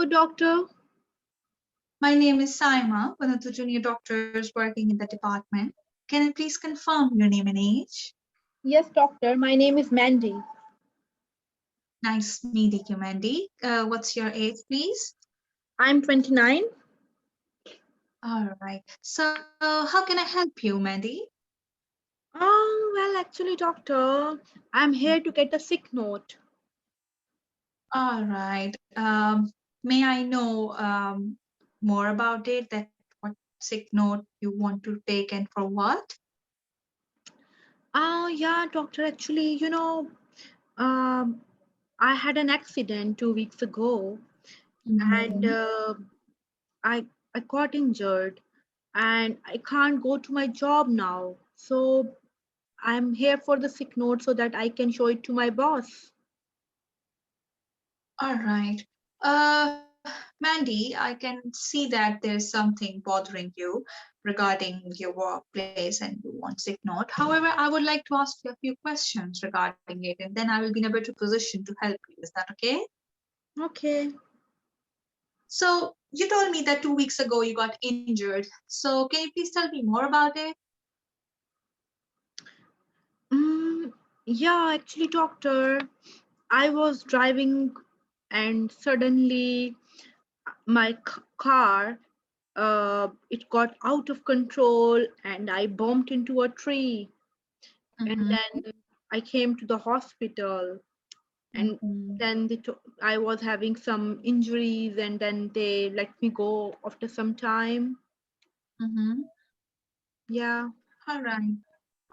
Good doctor. My name is Saima, one of the junior doctors working in the department. Can you please confirm your name and age? Yes, doctor. My name is Mandy. Nice meeting you, Mandy. What's your age, please? I'm 29. All right. So, how can I help you, Mandy? Well, actually, doctor, I'm here to get a sick note. All right. May I know more about it? That what sick note you want to take and for what? Yeah, doctor, actually, um, I had an accident 2 weeks ago and Mm-hmm. I, I got injured and I can't go to my job now. So I'm here for the sick note so that I can show it to my boss. All right. Uh, Mandy, I can see that there's something bothering you regarding your workplace and you want sick note. However, I would like to ask you a few questions regarding it, and then I will be in a better position to help you. Is that okay? Okay. So, you told me that 2 weeks ago you got injured. So, can you please tell me more about it? Mm, yeah, actually, doctor, I was driving and suddenly my car it got out of control and I bumped into a tree and Mm-hmm. then I came to the hospital and Mm-hmm. then I was having some injuries and then they let me go after some time. Mm-hmm. Yeah. All right.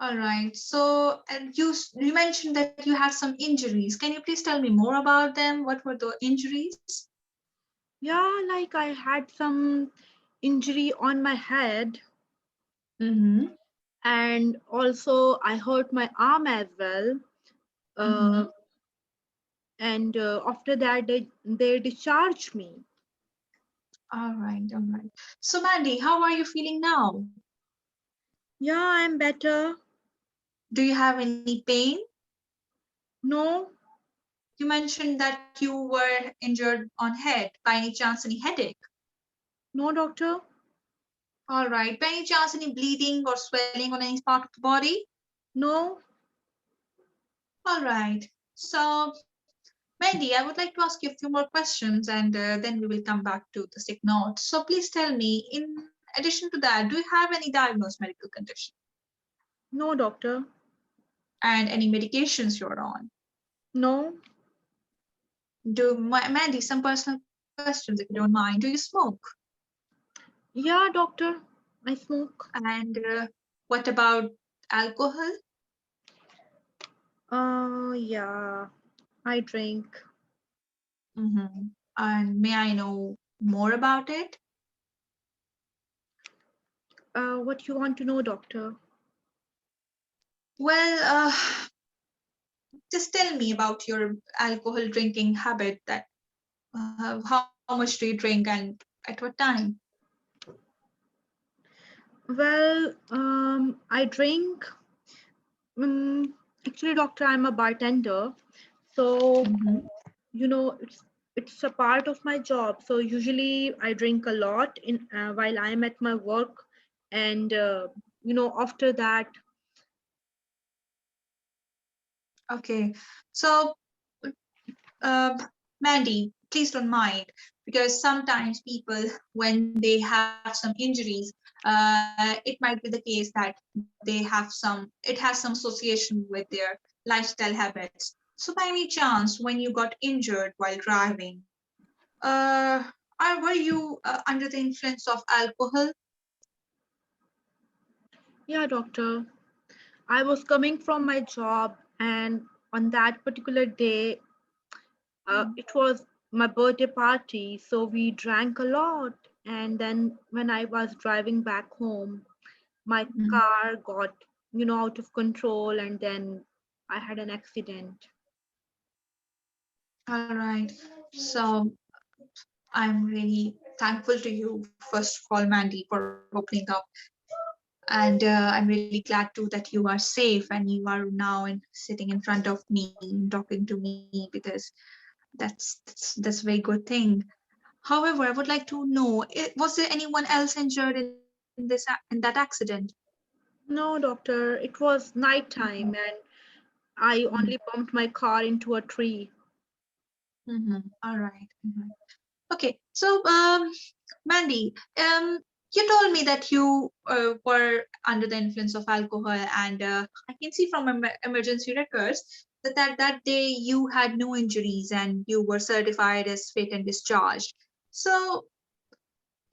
All right. So, and you mentioned that you had some injuries. Can you please tell me more about them? What were the injuries? Yeah, like I had some injury on my head Mm-hmm. and also I hurt my arm as well. Mm-hmm. Uh, and after that they discharged me. All right. All right. So, Mandy, how are you feeling now? Yeah, I'm better. Do you have any pain? No, You mentioned that you were injured on head. By any chance, any headache? no, doctor. All right. By any chance, any bleeding or swelling on any part of the body? No. All right. So, Mandy, I would like to ask you a few more questions and then we will come back to the sick note. So, please tell me, in addition to that, do you have any diagnosed medical condition No, doctor. and any medications you're on? No. Mandy, some personal questions if you don't mind. Do you smoke? Yeah, doctor. I smoke. And what about alcohol? Yeah. I drink. Mm-hmm. And may I know more about it? What you want to know, doctor? Well, just tell me about your alcohol drinking habit. That how much do you drink and at what time? Well, I drink. Um, Actually, doctor, I'm a bartender, so Mm-hmm. it's a part of my job. So usually I drink a lot in while I'm at my work, and after that. Okay. So, uh, Mandy, please don't mind because sometimes people, when they have some injuries, it might be the case that they have it has some association with their lifestyle habits. So, by any chance, when you got injured while driving, uh, were you under the influence of alcohol? Yeah, doctor. I was coming from my job, and on that particular day, it was my birthday party, so we drank a lot. And then when I was driving back home, my Mhm. car got, out of control, and then I had an accident. All right. So, I'm really thankful to you, first of all, Mandy, for opening up. And I'm really glad too that you are safe and you are now sitting in front of me, talking to me because that's a very good thing. However, I would like to know, was there anyone else injured in that accident? No, doctor, it was nighttime and I Mhm. only bumped my car into a tree. All right. Okay. So, Mandy, you told me that you were under the influence of alcohol, and I can see from emergency records that day you had no injuries and you were certified as fit and discharged. So,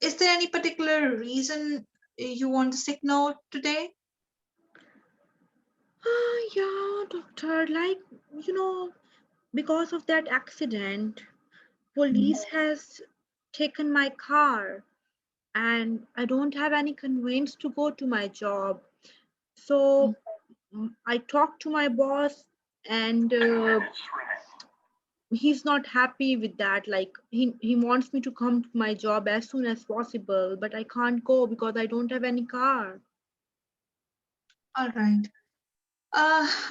is there any particular reason you want the sick note today? Yeah, doctor, like, you know, because of that accident, police has taken my car and I don't have any conveyance to go to my job. So I talked to my boss and he's not happy with that. Like he wants me to come to my job as soon as possible, but I can't go because I don't have any car. All right.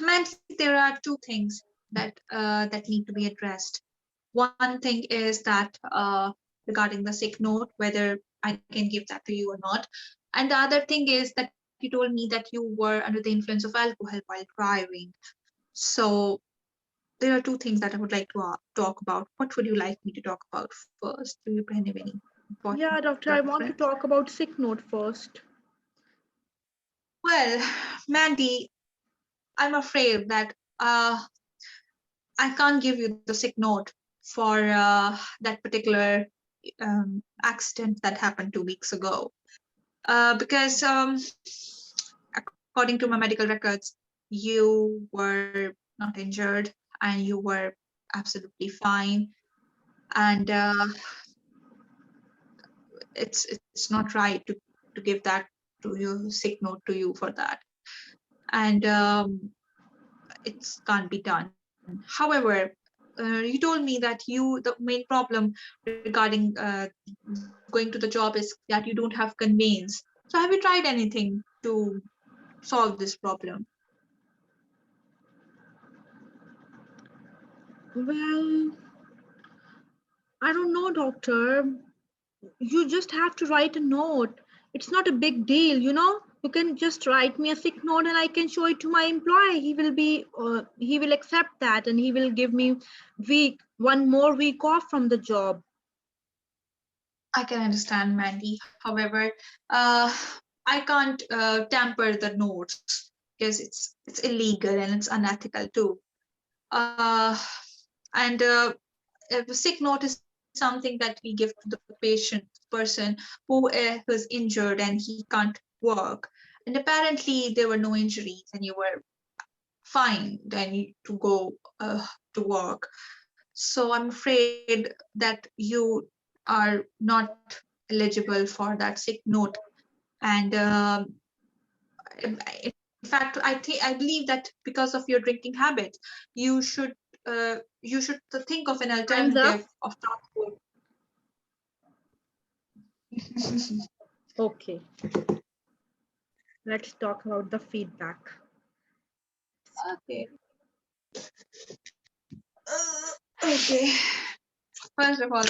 Mandy, there are two things that need to be addressed. One thing is that regarding the sick note, whether I can give that to you or not. And the other thing is that you told me that you were under the influence of alcohol while driving. So there are two things that I would like to talk about. What would you like me to talk about first? Do you have any important Yeah, doctor, I want to preference? talk about sick note first. Well, Mandy, I'm afraid that I can't give you the sick note for that particular accident that happened 2 weeks ago. Because according to my medical records, you were not injured and you were absolutely fine. And it's not right to give that to you, sick note to you for that. And it can't be done. However, you told me that the main problem regarding going to the job is that you don't have conveyance. So have you tried anything to solve this problem? Well, I don't know, doctor. You just have to write a note. It's not a big deal, you know. You can just write me a sick note and I can show it to my employer. He will accept that and he will give me one more week off from the job. I can understand, Mandy. However, uh, I can't tamper the notes because it's illegal and it's unethical too. Uh, and a sick note is something that we give to the person who is injured and he can't work. And apparently there were no injuries and you were fine then to go to work. So I'm afraid that you are not eligible for that sick note. And in fact, I believe that because of your drinking habit, you should you should think of an Time's up. alternative of transport. Okay, let's talk about the feedback. Okay. Okay. First of all,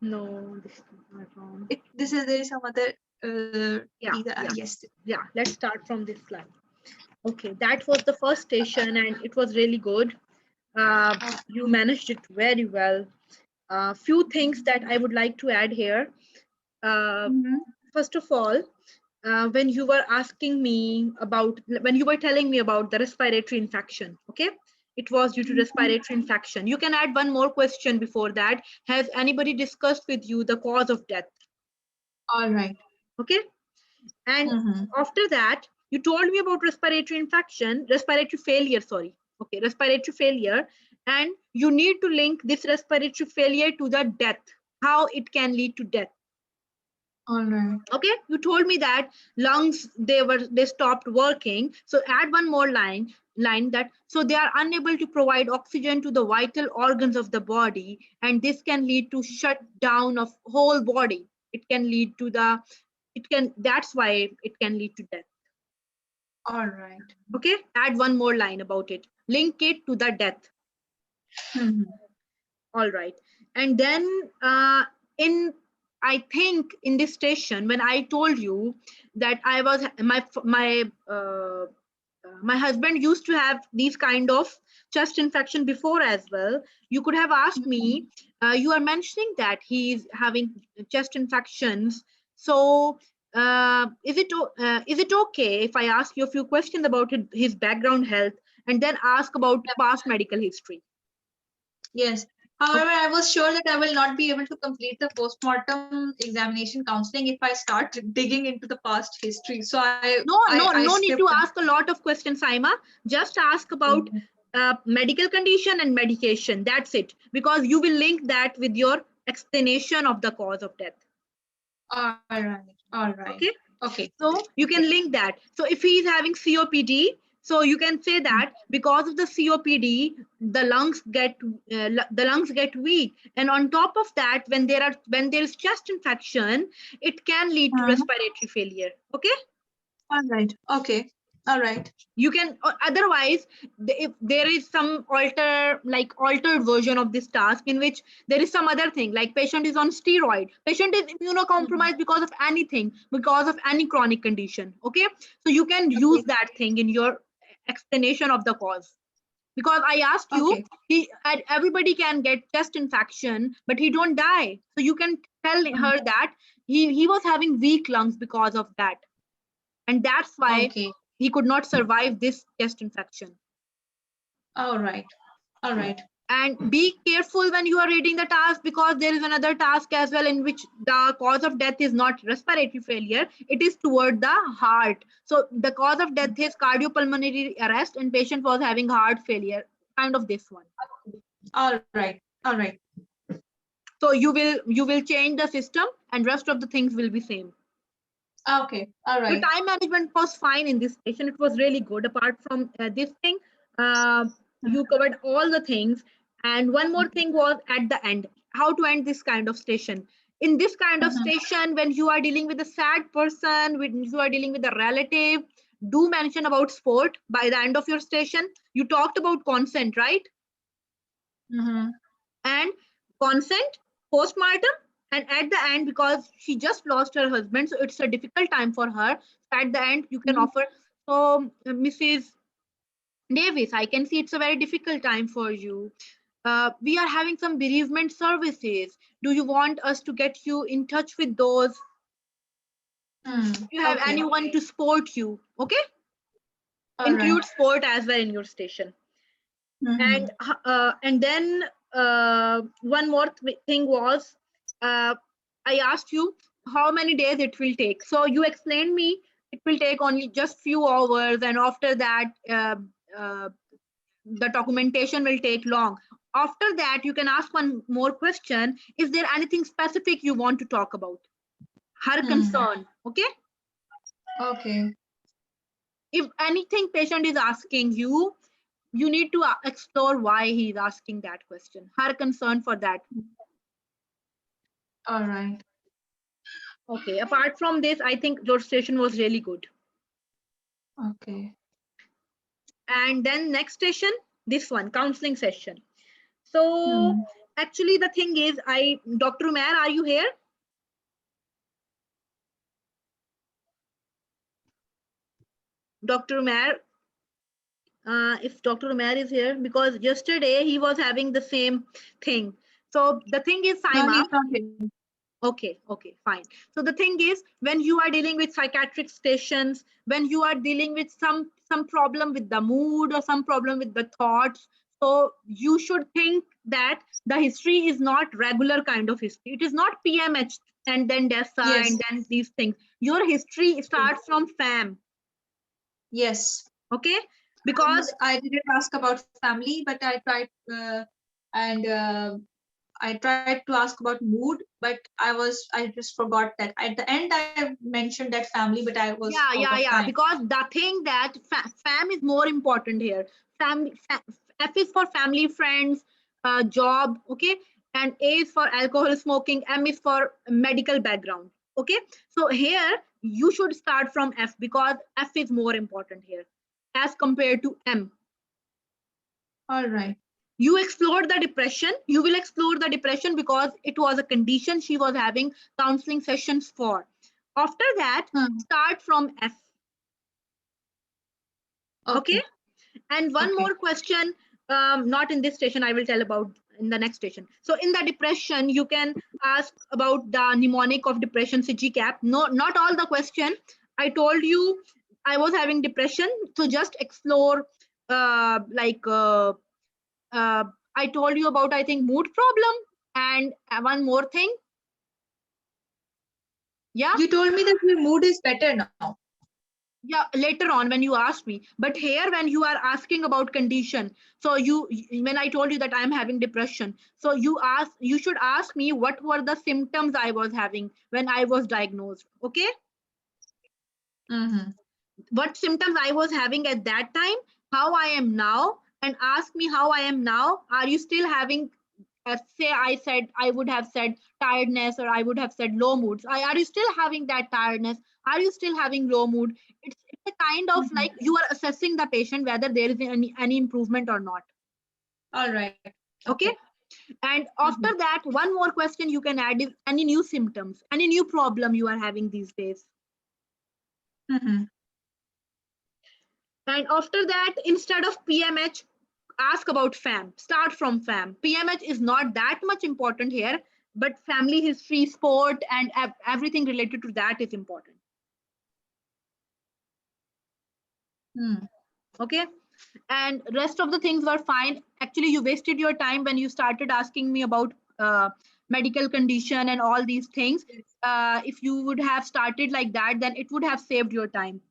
No, this is not wrong. there is some other Yeah, yeah, yes. yeah. Let's start from this slide. Okay, that was the first station and it was really good. You managed it very well. Few things that I would like to add here. Uh, Mhm. First of all, when you were asking me about, when you were telling me about the respiratory infection, okay? It was due to respiratory infection. You can add one more question before that. Has anybody discussed with you the cause of death? All right. Okay. And Mhm. after that, you told me about respiratory failure, sorry. Okay, respiratory failure. And you need to link this respiratory failure to the death, how it can lead to death. All right. Okay, you told me that lungs, they stopped working. So add one more line that so they are unable to provide oxygen to the vital organs of the body, and this can lead to shut down of whole body. It can lead to the it can That's why it can lead to death. All right. Okay, add one more line about it, link it to the death. Mhm. All right. And then I think in this station, when I told you that I was my husband used to have these kind of chest infection before as well. You could have asked me, you are mentioning that he's having chest infections. So is it okay if I ask you a few questions about his background health and then ask about past medical history? Yes. However, I was sure that I will not be able to complete the postmortem examination counseling if I start digging into the past history. So I No need skipped to that. ask a lot of questions, Saima. Just ask about medical condition and medication. That's it. Because you will link that with your explanation of the cause of death. All right. All right. Okay. Okay. So you can link that. So if he is having COPD, so you can say that because of the COPD, the lungs get weak, and on top of that, when there is chest infection, it can lead to respiratory failure. Okay. All right. Okay. All right. You can otherwise, if there is some altered version of this task in which there is some other thing, like patient is on steroid, patient is immunocompromised because of anything, because of any chronic condition. Okay, so you can use that thing in your explanation of the cause. Because I asked you, everybody can get chest infection but he don't die, so you can tell her that he was having weak lungs because of that, and that's why he could not survive this chest infection. All right. All right. And be careful when you are reading the task, because there is another task as well in which the cause of death is not respiratory failure, it is toward the heart. So the cause of death is cardiopulmonary arrest and patient was having heart failure, kind of this one. All right. All right. So you will change the system and rest of the things will be same. Okay. All right. The time management was fine in this station. It was really good. Apart from this thing, you covered all the things. And one more thing was at the end, how to end this kind of station. In this kind of station, when you are dealing with a sad person, when you are dealing with a relative, do mention about sport by the end of your station. You talked about consent, right? And consent, postmortem, and at the end, because she just lost her husband, so it's a difficult time for her. So at the end, you can offer. So, Mrs. Davis, I can see it's a very difficult time for you. We are having some bereavement services. Do you want us to get you in touch with those? You have anyone to support you? Okay. Include sport as well in your station. And then one more thing was, I asked you how many days it will take. So you explained me it will take only just few hours, and after that the documentation will take long. After that, you can ask one more question. Is there anything specific you want to talk about? Her concern. Okay. Okay. If anything patient is asking you, you need to explore why he is asking that question. Her concern for that. All right. Okay. Apart from this, I think your station was really good. Okay. And then next station, this one, counseling session. So actually the thing is, Dr. Umair, are you here? Dr. Umair, if Dr. Umair is here, because yesterday he was having the same thing. So the thing is, Saima. No, he's not here. Okay, fine. So the thing is, when you are dealing with psychiatric stations, when you are dealing with some problem with the mood or some problem with the thoughts, so you should think that the history is not regular kind of history. It is not PMH and then DESA and then these things. Your history starts from FAM. Yes. Okay, because I didn't ask about family, but I tried I tried to ask about mood, but I just forgot that. At the end, I mentioned that family, but I was yeah. Because the thing that fam is more important here. F is for family, friends, job, okay, and A is for alcohol smoking, M is for medical background. Okay, so here you should start from F because F is more important here as compared to M. All right. You explored the depression. You will explore the depression because it was a condition she was having counseling sessions for. After that, start from F. Okay. And one more question, not in this station, I will tell about in the next station. So in the depression, you can ask about the mnemonic of depression, CGCAP. No, not all the question. I told you I was having depression, so just explore I told you about, I think, mood problem and one more thing. Yeah. You told me that your mood is better now. Yeah, later on when you asked me, but here when you are asking about condition, so when I told you that I'm having depression, so you should ask me what were the symptoms I was having when I was diagnosed. Okay. What symptoms I was having at that time, how I am now, and ask me how I am now. Are you still having, say I would have said tiredness, or I would have said low moods. Are you still having that tiredness? Are you still having low mood? It's a kind of like you are assessing the patient whether there is any improvement or not. All right. Okay. And after that, one more question you can add is any new symptoms, any new problem you are having these days. And after that, instead of PMH, ask about FAM. Start from FAM. PMH is not that much important here, but family history, sport, and everything related to that is important. Okay. And rest of the things were fine. Actually, you wasted your time when you started asking me about medical condition and all these things. If you would have started like that, then it would have saved your time.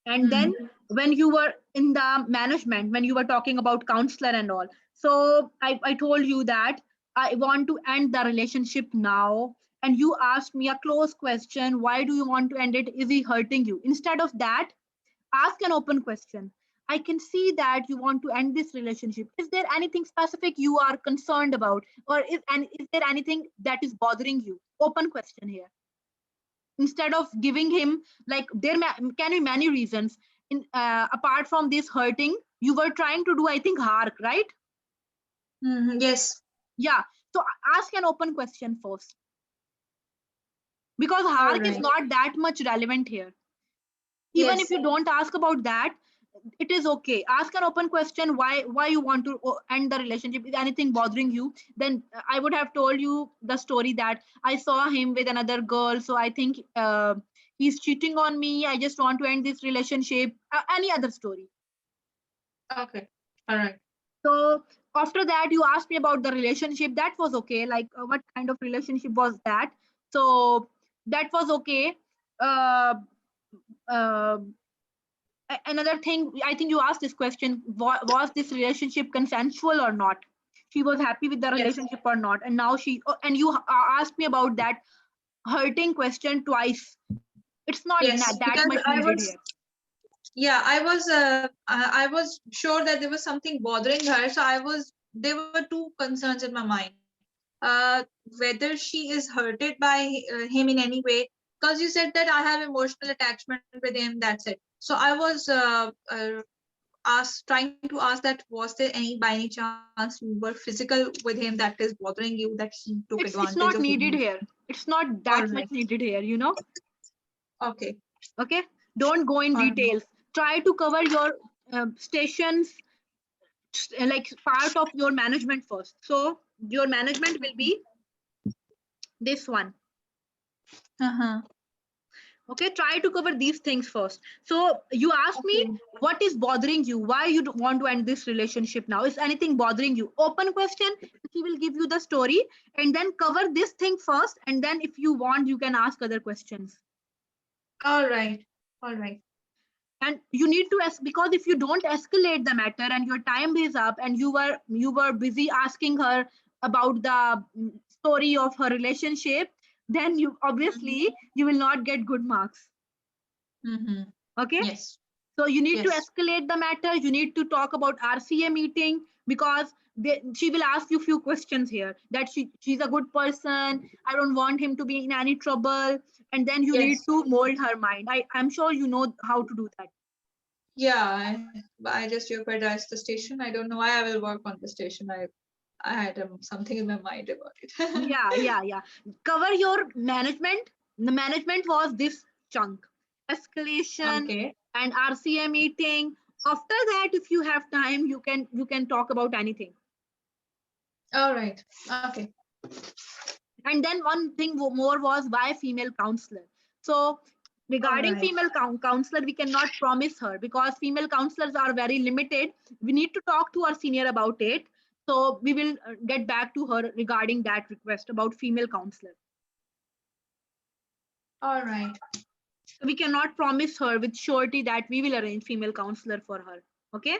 And then when you were in the management, when you were talking about counselor and all, so I told you that I want to end the relationship now. And you asked me a close question, why do you want to end it? Is he hurting you? Instead of that, ask an open question. I can see that you want to end this relationship. Is there anything specific you are concerned about? Or is there anything that is bothering you? Open question here. Instead of giving him, like, there can be many reasons. Apart from this hurting, you were trying to do, I think, HARK, right? Yes. Yeah. So ask an open question first. Because HARK is not that much relevant here. Even if you don't ask about that, it is okay. Ask an open question, why you want to end the relationship. Is anything bothering you? Then I would have told you the story that I saw him with another girl, so I think he's cheating on me. I just want to end this relationship. Any other story. Okay. All right. So after that, you asked me about the relationship. That was okay. Like, what kind of relationship was that? So that was okay. Another thing, I think you asked this question, was this relationship consensual or not? She was happy with the relationship or not? And now and you asked me about that hurting question twice. It's not that much needed here. Yeah, I was sure that there was something bothering her. So there were two concerns in my mind. Whether she is hurted by him in any way, because you said that I have emotional attachment with him, that's it. So I was trying to ask that, was there by any chance you were physical with him that is bothering you, that he took advantage of? It's not needed here. It's not that much needed here, you know. Okay. Okay. Don't go in details. Try to cover your stations, like part of your management first. So your management will be this one. Okay, try to cover these things first. So you asked me, what is bothering you? Why you want to end this relationship now? Is anything bothering you? Open question. He will give you the story, and then cover this thing first. And then if you want, you can ask other questions. All right. All right. And you need to ask, because if you don't escalate the matter and your time is up, and you were busy asking her about the story of her relationship, then you obviously you will not get good marks. Okay. Yes. So you need to escalate the matter. You need to talk about RCA meeting, because she will ask you few questions here, that she's a good person. I don't want him to be in any trouble. And then you need to mold her mind. I'm sure you know how to do that. Yeah, I just jeopardized the station. I don't know why I will work on the station. I had something in my mind about it. Yeah. Cover your management. The management was this chunk. Escalation Okay. and RCA meeting. After that, if you have time, you can talk about anything. All right. Okay. And then one thing more was why female counselor. So All regarding right. female counselor, we cannot promise her because female counselors are very limited. We need to talk to our senior about it. So we will get back to her regarding that request about female counselor. All right. So we cannot promise her with surety that we will arrange female counselor for her. Okay,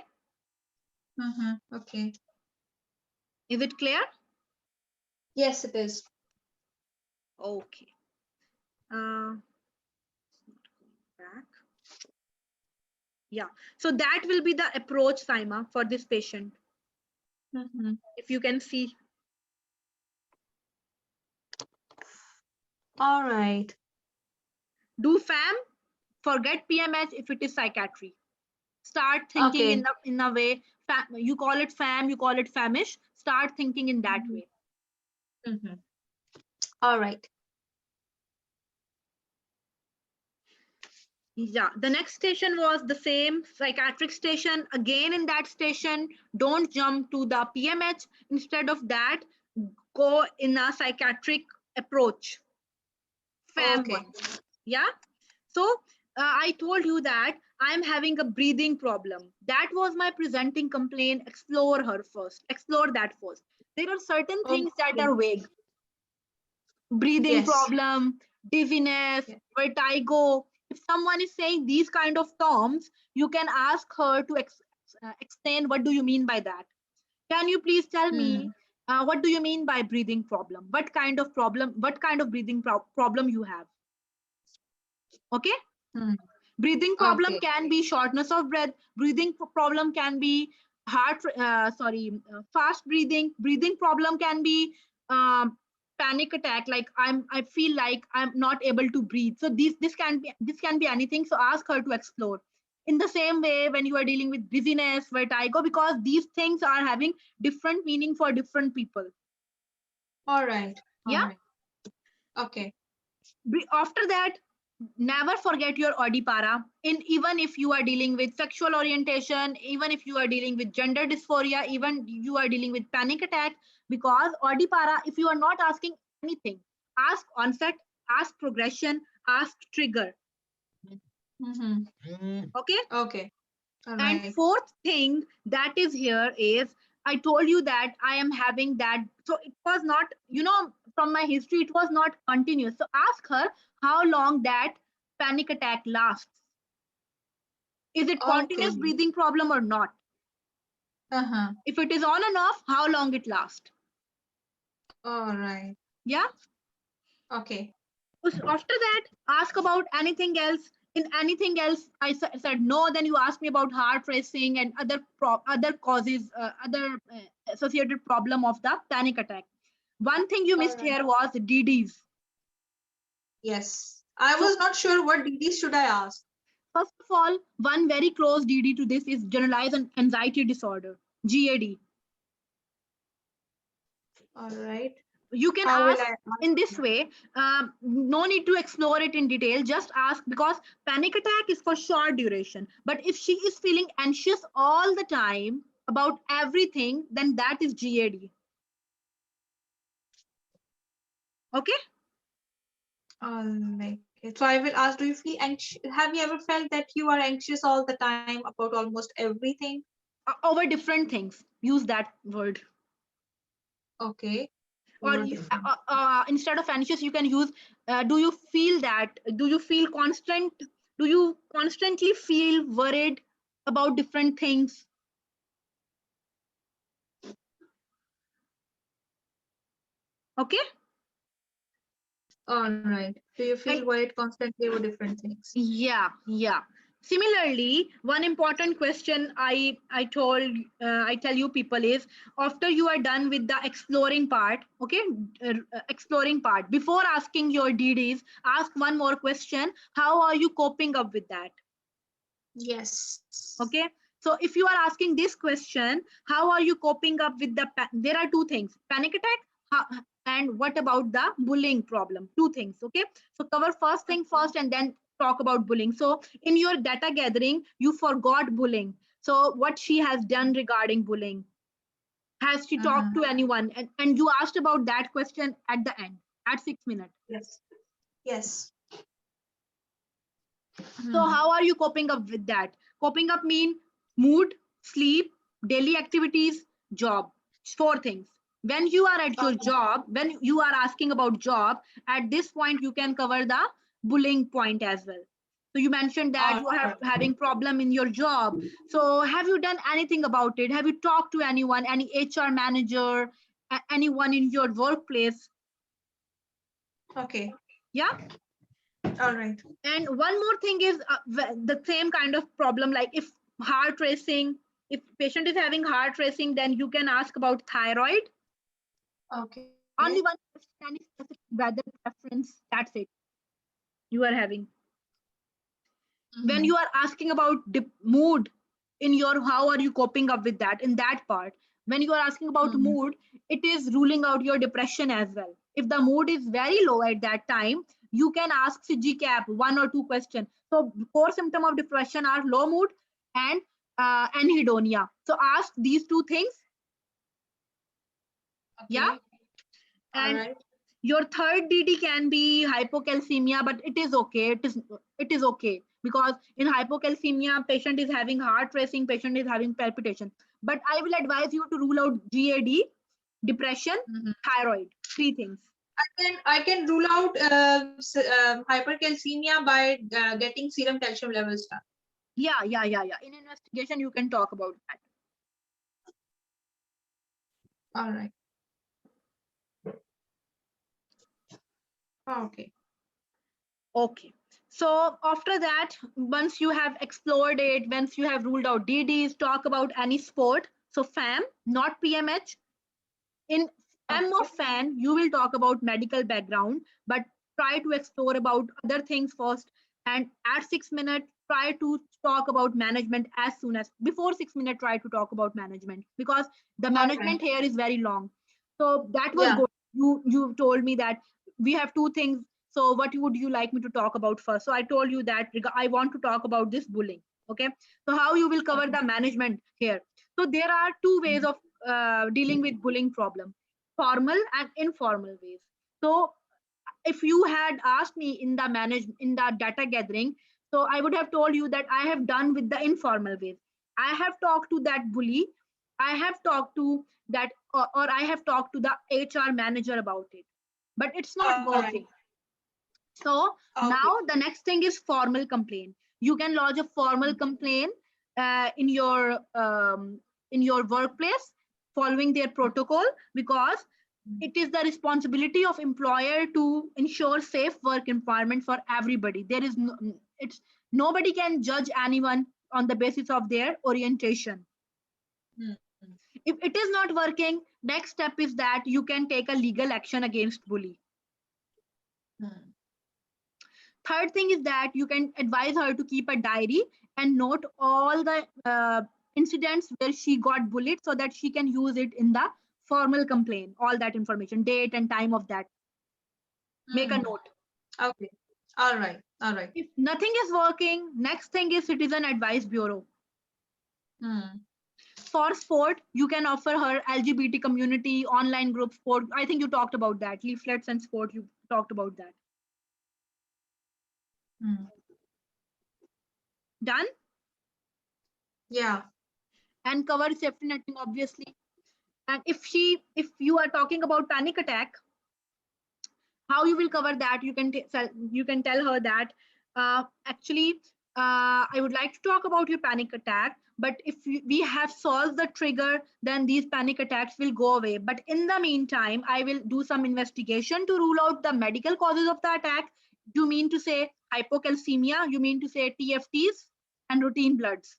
Okay. is it clear? Yes, it is. Okay. Uh, back. Yeah. So that will be the approach, Saima, for this patient. If you can see. All right. Do FAM, forget PMH if it is psychiatry. Start thinking Okay. in a way, you call it FAM, you call it FAMish. Start thinking in that way. All right. Yeah, the next station was the same psychiatric station. Again, in that station, don't jump to the PMH. Instead of that, go in a psychiatric approach. FAM Okay. one. Yeah. So I told you that I'm having a breathing problem. That was my presenting complaint. Explore her first. Explore that first. There are certain things that Okay. are vague. Breathing Yes. problem, dizziness, Yeah. vertigo. If someone is saying these kind of terms, you can ask her to explain what do you mean by that. Can you please tell me what do you mean by breathing problem? What kind of problem? What kind of breathing problem you have? Okay. Hmm. Breathing problem Okay. can be shortness of breath. Breathing problem can be fast breathing. Breathing problem can be um, panic attack. Like I feel like I'm not able to breathe. So this can be anything. So ask her to explore. In the same way, when you are dealing with dizziness, vertigo, because these things are having different meaning for different people. All right. All Yeah. right. Okay. After that, never forget your odipara. In even if you are dealing with sexual orientation, even if you are dealing with gender dysphoria, even you are dealing with panic attack, because odipara, if you are not asking anything, ask onset, ask progression, ask trigger. Okay. Okay. All And right. fourth thing that is here is I told you that I am having that. So it was not, from my history, it was not continuous. So ask her how long that panic attack lasts. Is it Okay. continuous breathing problem or not? Uh-huh. If it is on and off, how long it lasts? All right. Yeah. Okay. After that, ask about anything else. In anything else, I said no. Then you ask me about heart racing and other causes, other associated problem of the panic attack. One thing you All missed right. here was DDs. Yes. I So was not sure what DD should I ask. first of all, one very close DD to this is generalized anxiety disorder, GAD. All right. You can How will ask I in ask? this way. No need to explore it in detail. Just ask, because panic attack is for short duration. But if she is feeling anxious all the time about everything, then that is GAD. Okay. Like so I will ask, do you feel anxious? Have you ever felt that you are anxious all the time about almost everything? Over different things, use that word. Okay. Or Over different. instead of anxious, you can use do you feel that, do you feel constant, do you constantly feel worried about different things? Okay. All right. Do you feel And worried constantly over different things? yeah. Similarly, one important question I tell you people is, after you are done with the exploring part, okay, exploring part, before asking your DDs, ask one more question: how are you coping up with that? Yes. Okay. So if you are asking this question, how are you coping up with there are two things, panic attack, and what about the bullying problem? Two things. Okay. So cover first thing first and then talk about bullying. So in your data gathering, you forgot bullying. So what she has done regarding bullying? Has she talked to anyone? And you asked about that question at the end, at 6 minutes. Yes. Yes. So how are you coping up with that? Coping up mean mood, sleep, daily activities, job. Four things. When you are at your job, when you are asking about job, at this point you can cover the bullying point as well. So you mentioned that you are having problem in your job. So have you done anything about it? Have you talked to anyone, any HR manager, anyone in your workplace? Okay. Yeah. All right. And one more thing is the same kind of problem, like if heart racing, if patient is having heart racing, then you can ask about thyroid. Okay. Only one question, any specific weather preference, that's it you are having. When you are asking about mood in your, how are you coping up with that, in that part, when you are asking about mood, it is ruling out your depression as well. If the mood is very low at that time, you can ask GCAP one or two questions. So core symptom of depression are low mood and anhedonia. So ask these two things. Okay. Yeah. And right. Your third DD can be hypocalcemia, but it is okay. It is okay, because in hypocalcemia, patient is having heart racing, patient is having palpitation. But I will advise you to rule out GAD, depression, thyroid, three things. I can rule out hypercalcemia by getting serum calcium levels done. Yeah. In investigation, you can talk about that. All right. Okay. Okay. So after that, once you have explored it, once you have ruled out DDs, talk about any sport. So FAM, not PMH. In M of FAN, you will talk about medical background, but try to explore about other things first. And at 6 minutes, try to talk about management as soon as before 6 minutes. Try to talk about management, because the management here is very long. So that was good. You told me that we have two things. So what would you like me to talk about first? So I told you that I want to talk about this bullying. Okay. So how you will cover the management here? So there are two ways of dealing with bullying problem, formal and informal ways. So if you had asked me in the data gathering, so I would have told you that I have done with the informal ways. I have talked to that bully, I have talked to that, or I have talked to the HR manager about it, but it's not working. So now the next thing is formal complaint. You can lodge a formal complaint in your workplace following their protocol, because it is the responsibility of employer to ensure safe work environment for everybody. There is it's nobody can judge anyone on the basis of their orientation. If it is not working, next step is that you can take a legal action against bully. Third thing is that you can advise her to keep a diary and note all the incidents where she got bullied, so that she can use it in the formal complaint, all that information, date and time of that. Make a note. Okay. All right. All right. If nothing is working, next thing is Citizen Advice Bureau. For sport, you can offer her LGBT community, online group sport. I think you talked about that. Leaflets and sport, you talked about that. Done? Yeah. And cover safety netting, obviously. And if you are talking about panic attack, how you will cover that? You can tell her that actually I would like to talk about your panic attack, but if we have solved the trigger, then these panic attacks will go away. But in the meantime, I will do some investigation to rule out the medical causes of the attack. You mean to say hypocalcemia? You mean to say TFTs and routine bloods?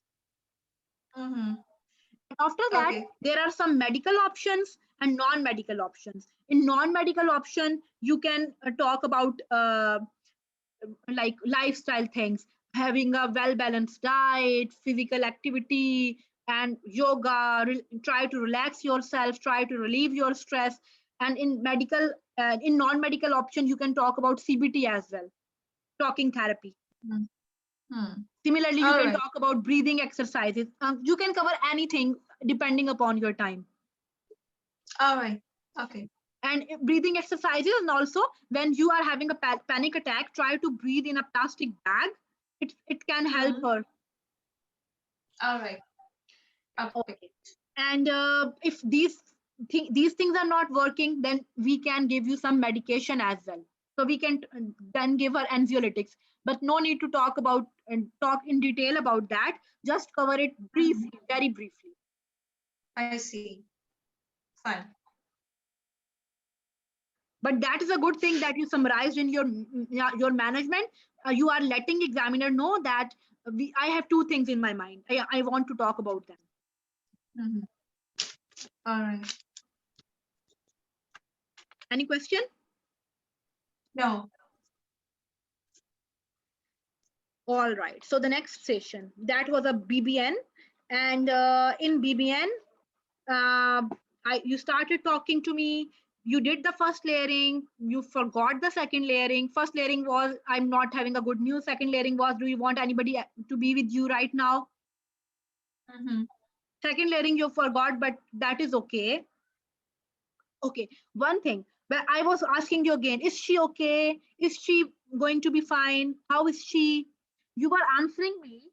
After that, there are some medical options and non-medical options. In non-medical option, you can talk about like lifestyle things. having a well-balanced diet, physical activity, and yoga. Try to relax yourself, try to relieve your stress. And in non-medical option, you can talk about CBT as well, talking therapy. Hmm. Hmm. Similarly, you All can right. talk about breathing exercises. You can cover anything depending upon your time. All right. Okay. And breathing exercises, and also when you are having a panic attack, try to breathe in a plastic bag. It can help Hmm. her. All right. Okay. Okay. And if these things are not working, then we can give you some medication as well. So we can then give her anxiolytics, but no need to talk about and talk in detail about that. Just cover it Hmm. briefly, very briefly. I see. Fine. But that is a good thing that you summarized in your management. You are letting examiner know that I have two things in my mind. I want to talk about them. Hmm. All right. Any question? No. All right. So the next session, that was a BBN, and in BBN, uh, you started talking to me. You did the first layering. You forgot the second layering. First layering was, I'm not having a good news. Second layering was, do you want anybody to be with you right now? Hmm. Second layering you forgot, but that is okay. Okay, one thing, but I was asking you again, is she okay? Is she going to be fine? How is she? You were answering me,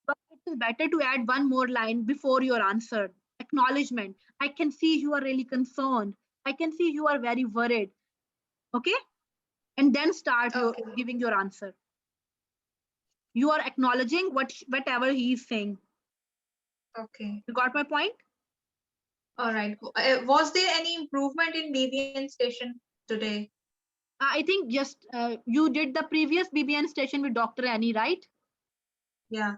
but it is better to add one more line before your answer. Acknowledgement. I can see you are really concerned. I can see you are very worried. Okay? And then start your Okay. giving your answer. You are acknowledging whatever he is saying. Okay. You got my point? All right. Was there any improvement in BBN station today? I think just you did the previous BBN station with Dr. Annie, right? Yeah,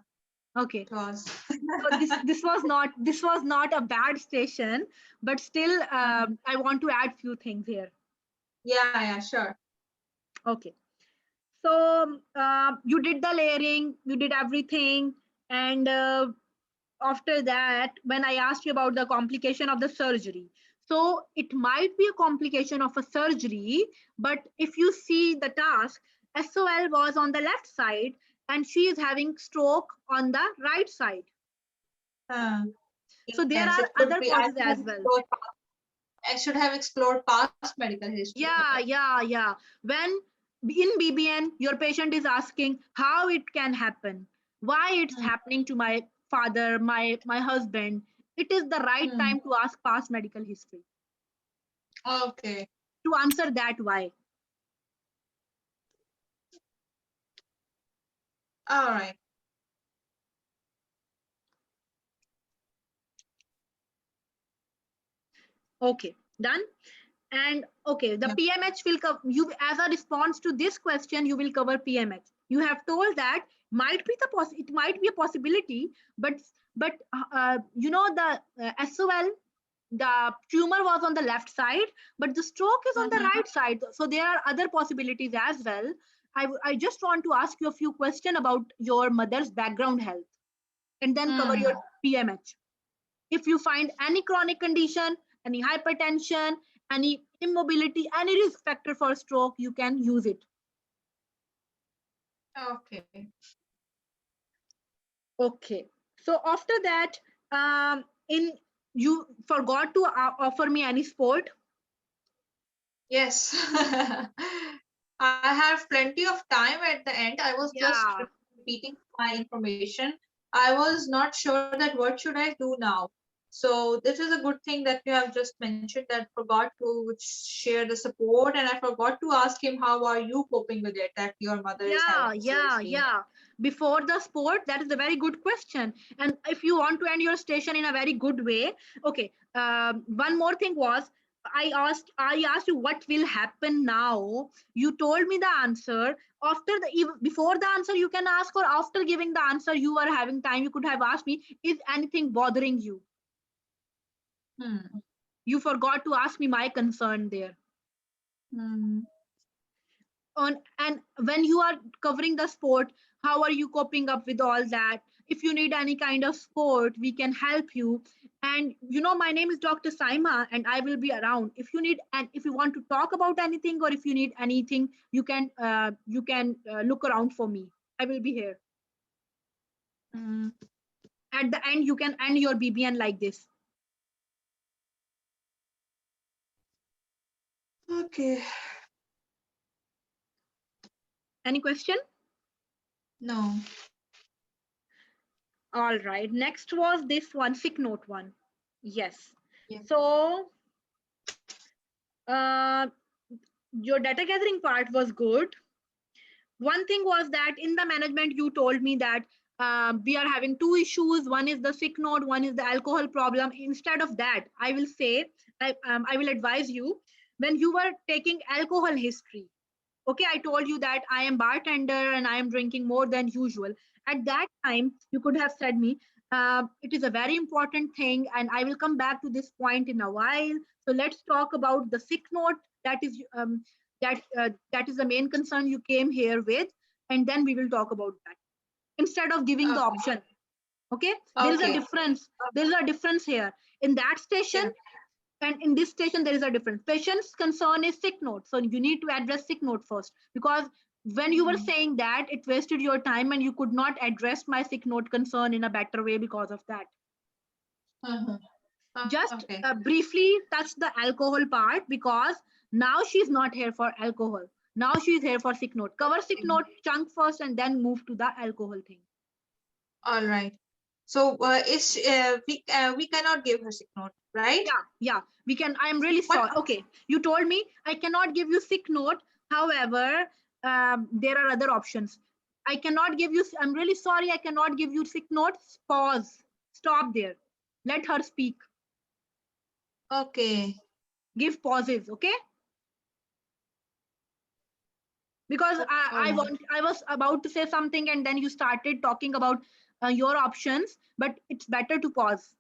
Okay. it was. So this was not a bad station, but still Mhm. I want to add few things here. Yeah, yeah, sure. Okay. So you did the layering, you did everything, and after that, when I asked you about the complication of the surgery, so it might be a complication of a surgery, but if you see the task, SOL was on the left side and she is having stroke on the right side. Uh, So there yes, are it could other be. I causes should have as well. explored. I should have explored past medical history. Yeah. When in BBN, your patient is asking how it can happen, why it's Hmm. happening to my father, my husband. It is the right Hmm. time to ask past medical history Okay. to answer that why. All right. Okay, done. And okay, the Yeah. PMH will cover you as a response to this question. You will cover PMH. You have told that might be it might be a possibility, but you know the SOL, the tumor was on the left side, but the stroke is on the Mhm. right side. So there are other possibilities as well. I just want to ask you a few questions about your mother's background health and then cover Hmm. your PMH. If you find any chronic condition, any hypertension, any immobility, any risk factor for stroke, you can use it. Okay. Okay. So after that, in you forgot to offer me any sport. Yes. I have plenty of time at the end. I was just Yeah. repeating my information. I was not sure that what should I do now. So this is a good thing that you have just mentioned that forgot to share the support and I forgot to ask him how are you coping with it that your mother is Yeah, having yeah, surgery. yeah. Before the sport, that is a very good question. And if you want to end your station in a very good way, okay. One more thing was I asked you what will happen now. You told me the answer. Before the answer, you can ask, or after giving the answer, you were having time. You could have asked me, is anything bothering you? Hmm. You forgot to ask me my concern there. Hmm. and when you are covering the sport, how are you coping up with all that? If you need any kind of support, we can help you. And my name is Dr. Saima, and I will be around if you need, and if you want to talk about anything, or if you need anything, you can look around for me. I will be here. Mm, At the end, you can end your BBN like this. okay. Any question? No. All right, next was this one, sick note one. Yes. Yeah. So uh, your data gathering part was good. One thing was that in the management, you told me that we are having two issues. One is the sick note, one is the alcohol problem. Instead of that, I will say, I will advise you, when you were taking alcohol history. Okay, I told you that I am bartender and I am drinking more than usual. At that time, you could have said me, it is a very important thing, and I will come back to this point in a while. So let's talk about the sick note. That is the main concern you came here with, and then we will talk about that instead of giving the Okay. option. Okay, there is a Okay. difference. There is a difference here. In that station, Yeah. and in this station, there is a difference. Patient's concern is sick note. So you need to address sick note first, because when you were Mhm. saying that, it wasted your time and you could not address my sick note concern in a better way because of that. Uh-huh. Just Okay. briefly touch the alcohol part, because now she's not here for alcohol. Now she's here for sick note. Cover sick Okay. note chunk first and then move to the alcohol thing. All right. So we cannot give her sick note, right? Yeah, we can. I'm really What? sorry. Okay, you told me I cannot give you sick note. However, there are other options. I cannot give you. I'm really sorry. I cannot give you sick note. Pause. Stop there. Let her speak. Okay. Give pauses. Okay. Because All right. I was about to say something and then you started talking about your options. But it's better to pause.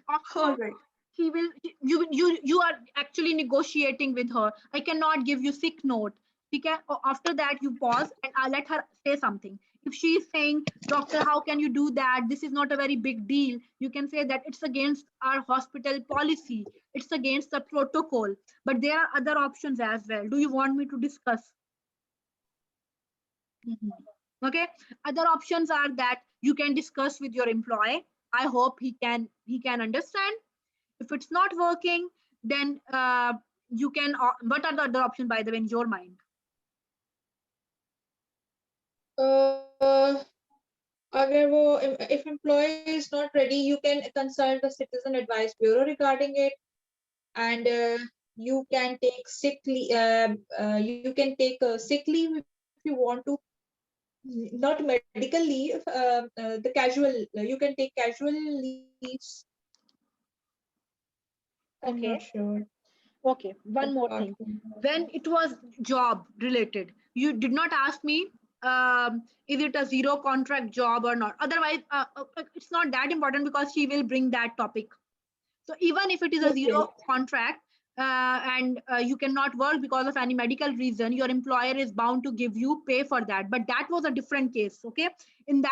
After All that, right. he will you are actually negotiating with her. I cannot give you sick note. She can. After that, you pause and I let her say something. If she is saying, doctor, how can you do that, this is not a very big deal, you can say that it's against our hospital policy, it's against the protocol, but there are other options as well. Do you want me to discuss? Mhm. Okay, other options are that you can discuss with your employee. I hope he can understand. If it's not working, then you can. What are the other options, by the way, in your mind? Uh, अगर वो if employee is not ready, you can consult the Citizen Advice Bureau regarding it, and you can take sick leave. You can take sick leave if you want to. Not medical leave. The casual. You can take casual leaves. I'm not Okay. sure. Okay. One more Apart thing. from When it was job related, you did not ask me, is it a zero contract job or not. Otherwise, it's not that important because she will bring that topic. So even if it is a okay. zero contract, and you cannot work because of any medical reason, your employer is bound to give you pay for that. But that was a different case. Okay, in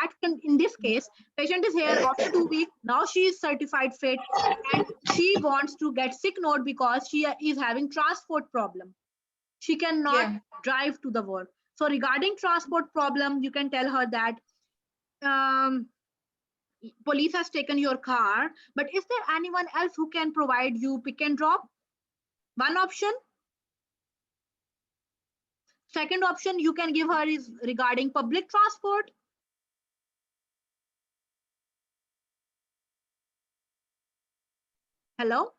this case, patient is here after 2 weeks. Now she is certified fit, and she wants to get sick note because she is having transport problem. She cannot Yeah. drive to the work. So regarding transport problem, you can tell her that. Um, Police has taken your car, but is there anyone else who can provide you pick and drop? One option. Second option you can give her is regarding public transport. Hello?